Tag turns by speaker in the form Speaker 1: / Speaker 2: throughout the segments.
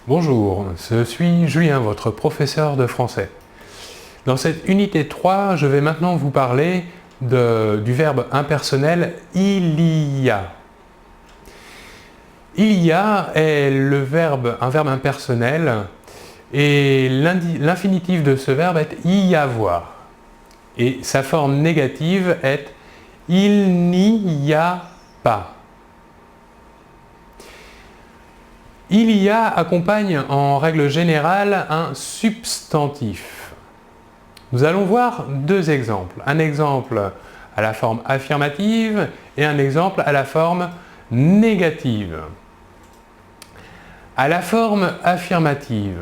Speaker 1: Bonjour, je suis Julien, votre professeur de français. Dans cette unité 3, je vais maintenant vous parler du verbe impersonnel « il y a ». Il y a est un verbe impersonnel et l'infinitif de ce verbe est « y avoir ». Et sa forme négative est « il n'y a pas ». Il y a accompagne en règle générale un substantif. Nous allons voir deux exemples. Un exemple à la forme affirmative et un exemple à la forme négative. À la forme affirmative,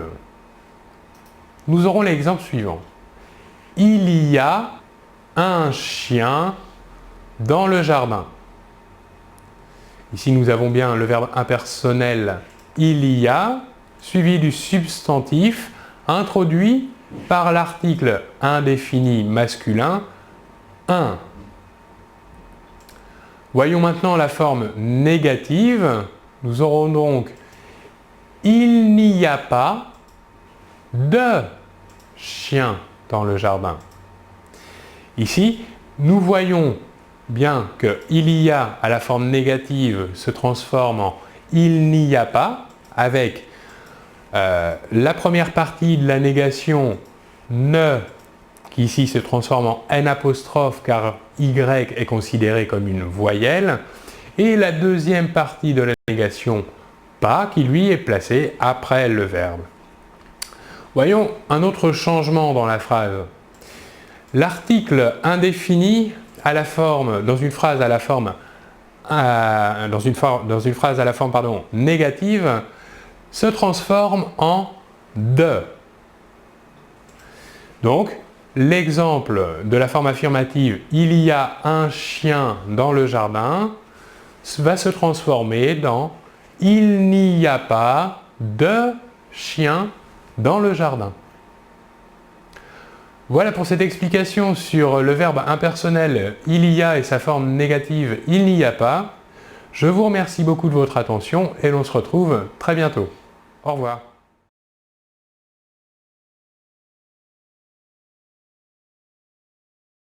Speaker 1: nous aurons l'exemple suivant. Il y a un chien dans le jardin. Ici, nous avons bien le verbe impersonnel il y a, suivi du substantif introduit par l'article indéfini masculin un. Voyons maintenant la forme négative. Nous aurons donc il n'y a pas de chien dans le jardin. Ici, nous voyons bien que il y a à la forme négative se transforme en il n'y a pas avec la première partie de la négation ne qui ici se transforme en n apostrophe car y est considéré comme une voyelle et la deuxième partie de la négation pas qui lui est placée après le verbe. Voyons un autre changement dans la phrase. L'article indéfini à la forme, dans une phrase à la forme négative se transforme en de. Donc, l'exemple de la forme affirmative « il y a un chien dans le jardin » va se transformer dans « il n'y a pas de chien dans le jardin ». Voilà pour cette explication sur le verbe impersonnel « il y a » et sa forme négative « il n'y a pas ». Je vous remercie beaucoup de votre attention et l'on se retrouve très bientôt. Au revoir.